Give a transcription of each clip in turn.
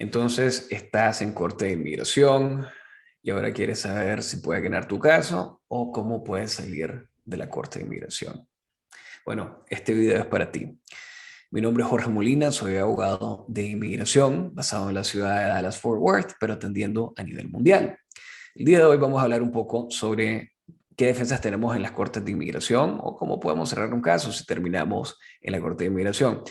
Entonces estás en corte de inmigración y ahora quieres saber si puedes ganar tu caso o cómo puedes salir de la corte de inmigración. Bueno, este video es para ti. Mi nombre es Jorge Molina, soy abogado de inmigración basado en la ciudad de Dallas-Fort Worth, pero atendiendo a nivel mundial. El día de hoy vamos a hablar un poco sobre qué defensas tenemos en las cortes de inmigración o cómo podemos cerrar un caso si terminamos en la corte de inmigración.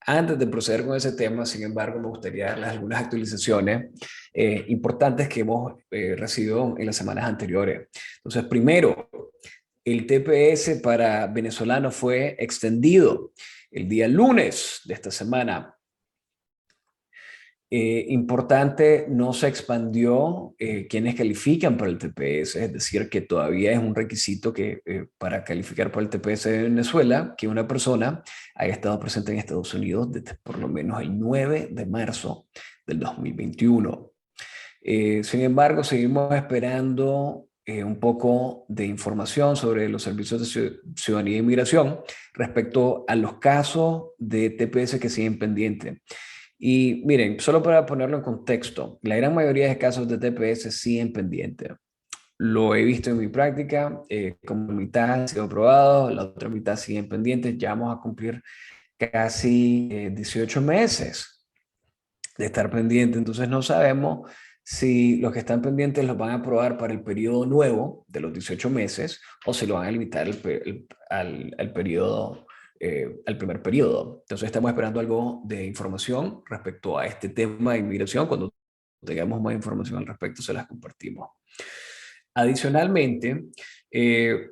Antes de proceder con ese tema, sin embargo, me gustaría darles algunas actualizaciones importantes que hemos recibido en las semanas anteriores. Entonces, primero, el TPS para venezolanos fue extendido el día lunes de esta semana. Importante, no se expandió quienes califican para el TPS, es decir, que todavía es un requisito que para calificar para el TPS de Venezuela, que una persona haya estado presente en Estados Unidos desde por lo menos el 9 de marzo del 2021. Sin embargo, seguimos esperando un poco de información sobre los servicios de ciudadanía e inmigración respecto a los casos de TPS que siguen pendientes. Y miren, solo para ponerlo en contexto, la gran mayoría de casos de TPS siguen pendientes. Lo he visto en mi práctica, como mitad han sido aprobados, la otra mitad siguen pendientes. Ya vamos a cumplir casi 18 meses de estar pendiente, entonces no sabemos si los que están pendientes los van a aprobar para el periodo nuevo de los 18 meses o si lo van a limitar al periodo, al primer periodo. Entonces estamos esperando algo de información respecto a este tema de inmigración. Cuando tengamos más información al respecto, se las compartimos. Adicionalmente, en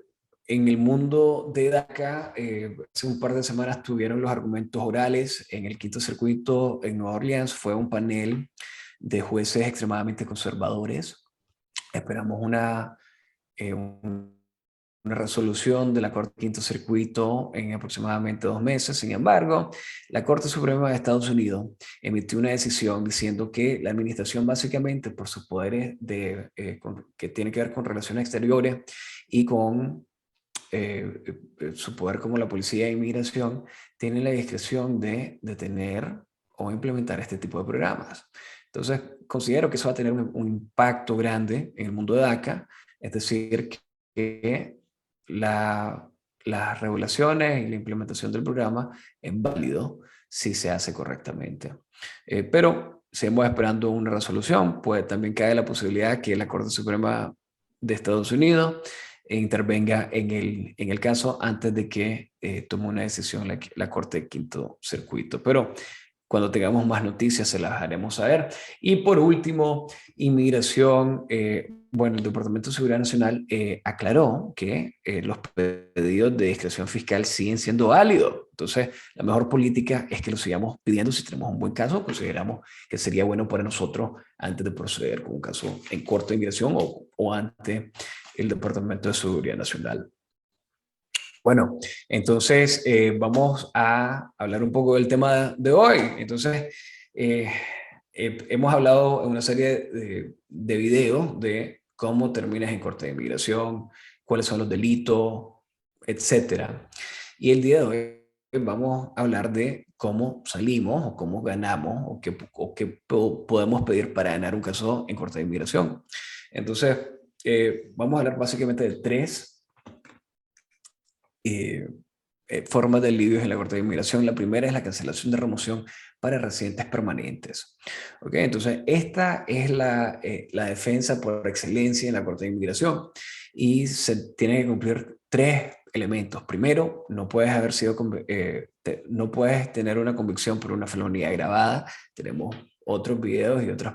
el mundo de DACA, hace un par de semanas tuvieron los argumentos orales en el quinto circuito en Nueva Orleans. Fue un panel de jueces extremadamente conservadores. Esperamos una resolución de la Corte Quinto Circuito en aproximadamente 2 meses. Sin embargo, la Corte Suprema de Estados Unidos emitió una decisión diciendo que la administración, básicamente por sus poderes que tiene que ver con relaciones exteriores y con su poder como la policía de inmigración, tiene la discreción de detener o implementar este tipo de programas. Entonces, considero que eso va a tener un impacto grande en el mundo de DACA, es decir, que las regulaciones y la implementación del programa es válido si se hace correctamente. Pero seguimos esperando una resolución, pues también cae la posibilidad que la Corte Suprema de Estados Unidos intervenga en el caso antes de que tome una decisión la Corte de Quinto Circuito. Pero cuando tengamos más noticias se las haremos saber. Y por último, inmigración. Bueno, el Departamento de Seguridad Nacional aclaró que los pedidos de discreción fiscal siguen siendo válidos. Entonces, la mejor política es que lo sigamos pidiendo. Si tenemos un buen caso, consideramos que sería bueno para nosotros antes de proceder con un caso en corte de inmigración o ante el Departamento de Seguridad Nacional. Bueno, entonces vamos a hablar un poco del tema de hoy. Entonces, eh, hemos hablado en una serie de videos de cómo terminas en corte de inmigración, cuáles son los delitos, etcétera. Y el día de hoy vamos a hablar de cómo salimos o cómo ganamos o qué podemos pedir para ganar un caso en corte de inmigración. Entonces, vamos a hablar básicamente de tres eh, formas de alivios en la Corte de Inmigración. La primera es la cancelación de remoción para residentes permanentes. ¿Okay? Entonces, esta es la defensa por excelencia en la Corte de Inmigración y se tiene que cumplir tres elementos. Primero, no puedes haber sido, no puedes tener una convicción por una felonía agravada. Tenemos otros videos y otros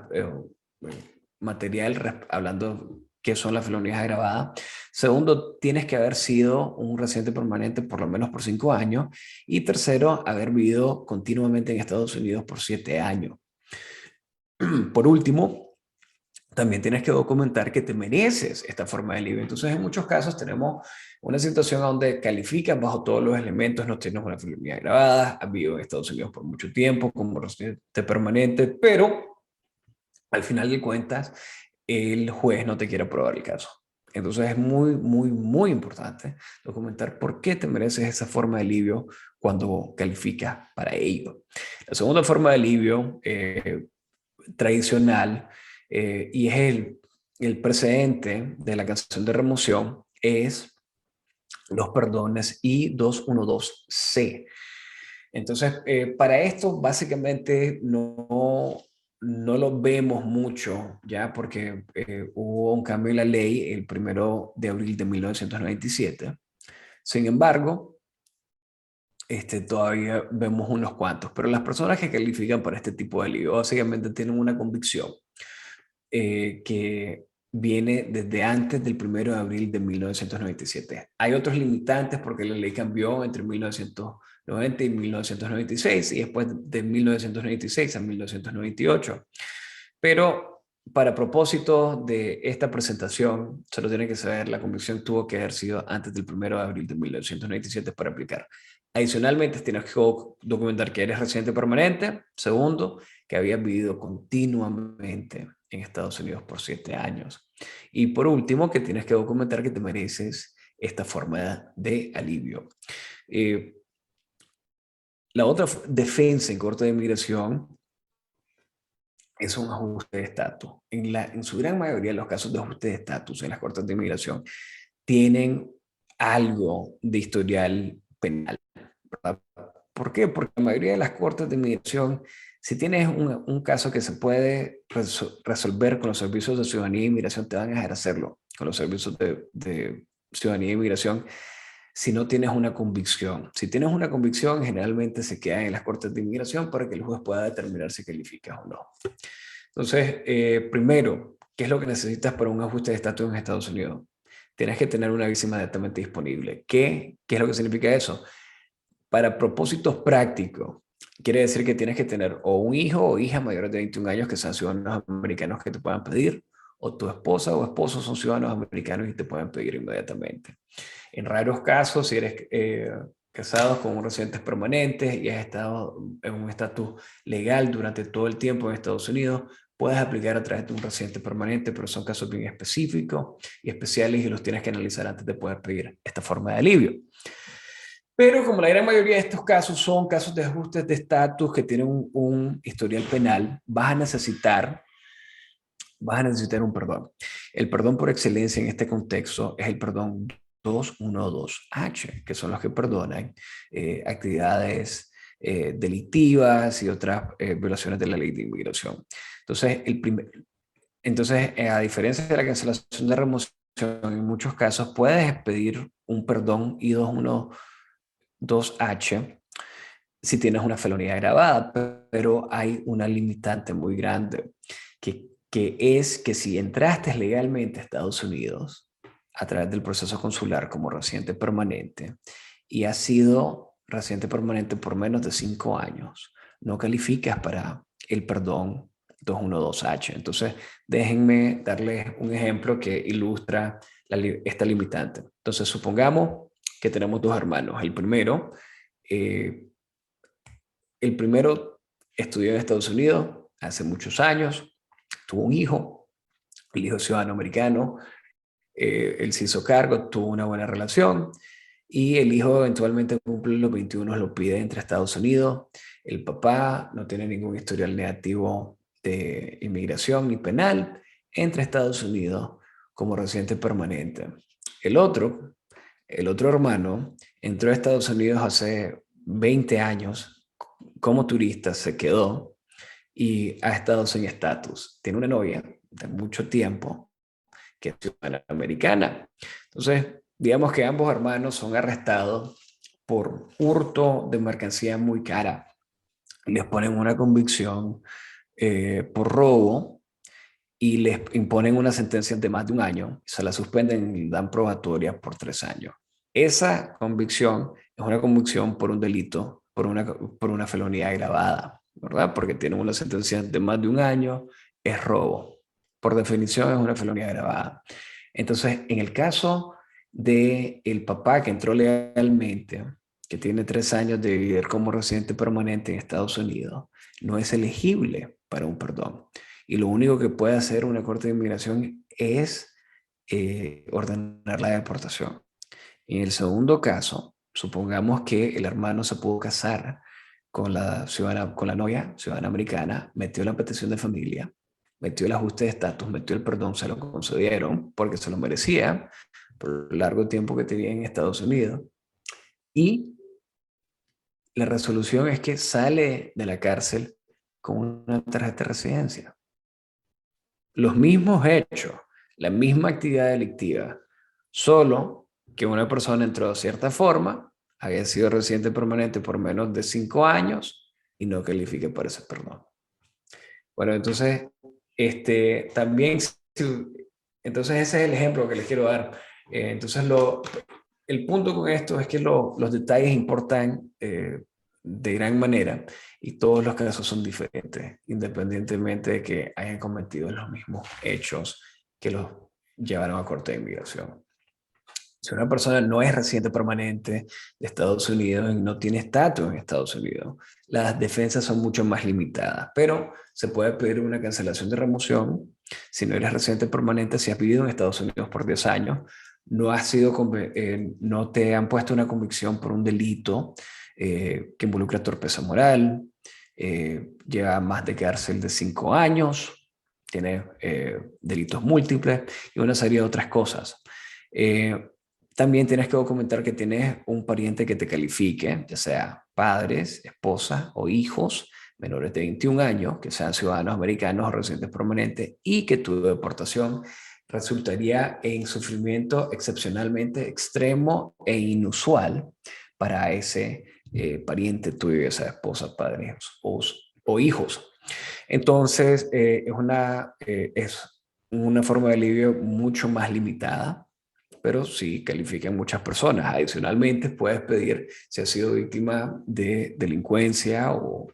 material hablando qué son las felonías agravadas. Segundo, tienes que haber sido un residente permanente por lo menos por 5 años. Y tercero, haber vivido continuamente en Estados Unidos por 7 años. Por último, también tienes que documentar que te mereces esta forma de alivio. Entonces, en muchos casos tenemos una situación donde calificas bajo todos los elementos, no tienes una felonía agravada, has vivido en Estados Unidos por mucho tiempo como residente permanente, pero al final de cuentas, el juez no te quiere aprobar el caso. Entonces es muy, muy, muy importante documentar por qué te mereces esa forma de alivio cuando calificas para ello. La segunda forma de alivio tradicional, y es el precedente de la cancelación de remoción, es los perdones I-212C. Entonces, para esto básicamente no lo vemos mucho, ya porque hubo un cambio en la ley el 1 de abril de 1997. Sin embargo, todavía vemos unos cuantos, pero las personas que califican para este tipo de lío básicamente tienen una convicción que viene desde antes del 1 de abril de 1997. Hay otros limitantes porque la ley cambió entre 1990 y 1996 y después de 1996 a 1998. Pero para propósito de esta presentación, solo tiene que saber, la convicción tuvo que haber sido antes del 1 de abril de 1997 para aplicar. Adicionalmente, tienes que documentar que eres residente permanente. Segundo, que habías vivido continuamente en Estados Unidos por 7 años. Y por último, que tienes que documentar que te mereces esta forma de alivio. La otra defensa en corte de inmigración es un ajuste de estatus. En su gran mayoría de los casos de ajuste de estatus en las cortes de inmigración tienen algo de historial penal, ¿verdad? ¿Por qué? Porque la mayoría de las cortes de inmigración, si tienes un caso que se puede resolver con los servicios de ciudadanía e inmigración, te van a dejar hacerlo con los servicios de ciudadanía e inmigración si no tienes una convicción. Si tienes una convicción, generalmente se queda en las cortes de inmigración para que el juez pueda determinar si calificas o no. Entonces, primero, ¿qué es lo que necesitas para un ajuste de estatus en Estados Unidos? Tienes que tener una visa inmediatamente disponible. ¿Qué es lo que significa eso? Para propósitos prácticos, quiere decir que tienes que tener o un hijo o hija mayores de 21 años que sean ciudadanos americanos que te puedan pedir, o tu esposa o esposo son ciudadanos americanos y te pueden pedir inmediatamente. En raros casos, si eres casado con un residente permanente y has estado en un estatus legal durante todo el tiempo en Estados Unidos, puedes aplicar a través de un residente permanente, pero son casos bien específicos y especiales y los tienes que analizar antes de poder pedir esta forma de alivio. Pero como la gran mayoría de estos casos son casos de ajustes de estatus que tienen un historial penal, vas a necesitar un perdón. El perdón por excelencia en este contexto es el perdón 212H, que son los que perdonan actividades delictivas y otras violaciones de la ley de inmigración. Entonces, a diferencia de la cancelación de remoción, en muchos casos puedes pedir un perdón I-212H si tienes una felonía agravada, pero hay una limitante muy grande, que es que si entraste legalmente a Estados Unidos a través del proceso consular como residente permanente y has sido residente permanente por menos de 5 años, no calificas para el perdón 212H. Entonces, déjenme darles un ejemplo que ilustra esta limitante. Entonces, supongamos que tenemos dos hermanos. Eh, el primero estudió en Estados Unidos hace muchos años, tuvo un hijo, el hijo es ciudadano americano, él se hizo cargo, tuvo una buena relación y el hijo eventualmente cumple los 21, lo pide entre Estados Unidos. El papá no tiene ningún historial negativo de inmigración ni penal, entra a Estados Unidos como residente permanente. El otro, el otro hermano entró a Estados Unidos hace 20 años como turista, se quedó y ha estado sin estatus. Tiene una novia de mucho tiempo que es ciudadana americana. Entonces, digamos que ambos hermanos son arrestados por hurto de mercancía muy cara. Les ponen una convicción por robo y les imponen una sentencia de más de un año. Se la suspenden y dan probatoria por 3 años. Esa convicción es una convicción por un delito, por una felonía agravada, ¿verdad? Porque tienen una sentencia de más de un año, es robo. Por definición es una felonía agravada. Entonces, en el caso de el papá que entró legalmente, que tiene 3 años de vivir como residente permanente en Estados Unidos, no es elegible para un perdón. Y lo único que puede hacer una corte de inmigración es ordenar la deportación. En el segundo caso, supongamos que el hermano se pudo casar con la novia ciudadana americana, metió la petición de familia, metió el ajuste de estatus, metió el perdón, se lo concedieron porque se lo merecía por el largo tiempo que tenía en Estados Unidos. Y la resolución es que sale de la cárcel con una tarjeta de residencia. Los mismos hechos, la misma actividad delictiva, solo que una persona entró de cierta forma, había sido residente permanente por menos de 5 años y no califique para ese perdón. Bueno, entonces, también, entonces ese es el ejemplo que les quiero dar. Entonces, el punto con esto es que los detalles importan de gran manera y todos los casos son diferentes, independientemente de que hayan cometido los mismos hechos que los llevaron a corte de inmigración. Si una persona no es residente permanente de Estados Unidos y no tiene estatus en Estados Unidos, las defensas son mucho más limitadas, pero se puede pedir una cancelación de remoción si no eres residente permanente, si has vivido en Estados Unidos por 10 años, no te han puesto una convicción por un delito que involucra torpeza moral, lleva más de cárcel de 5 años, tiene delitos múltiples y una serie de otras cosas. También tienes que documentar que tienes un pariente que te califique, ya sea padres, esposa o hijos menores de 21 años, que sean ciudadanos americanos o residentes permanentes, y que tu deportación resultaría en sufrimiento excepcionalmente extremo e inusual para ese pariente tuyo, esa esposa, padres o hijos. Entonces, es una forma de alivio mucho más limitada, pero sí califican muchas personas. Adicionalmente, puedes pedir, si has sido víctima de delincuencia o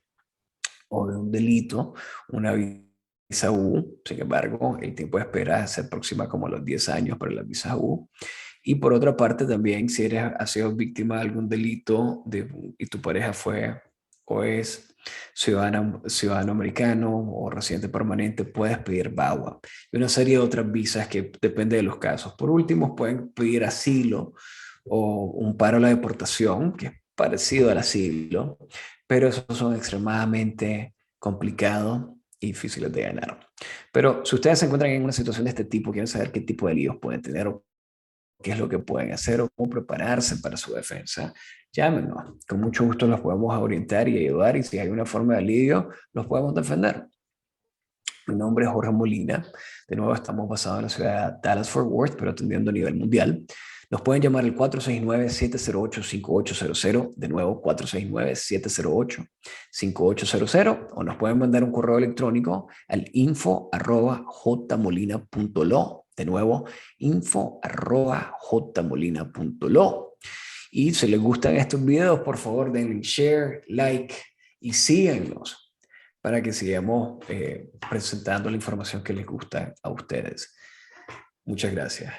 de un delito, una visa U. Sin embargo, el tiempo de espera se aproxima como a los 10 años para la visa U. Y por otra parte, también si has sido víctima de algún delito y tu pareja fue o es ciudadano americano o residente permanente, puedes pedir VAWA y una serie de otras visas que depende de los casos. Por último, pueden pedir asilo o un paro a la deportación, que es parecido al asilo, pero esos son extremadamente complicados y difíciles de ganar. Pero si ustedes se encuentran en una situación de este tipo, quieren saber qué tipo de líos pueden tener o qué es lo que pueden hacer o cómo prepararse para su defensa, llámenos. Con mucho gusto los podemos orientar y ayudar, y si hay una forma de alivio, los podemos defender. Mi nombre es Jorge Molina. De nuevo, estamos basados en la ciudad de Dallas-Fort Worth, pero atendiendo a nivel mundial. Nos pueden llamar al 469-708-5800. De nuevo, 469-708-5800. O nos pueden mandar un correo electrónico al info@jmolina.lo. De nuevo, info@jmolina.lo. Y si les gustan estos videos, por favor, denle share, like y síganos para que sigamos presentando la información que les gusta a ustedes. Muchas gracias.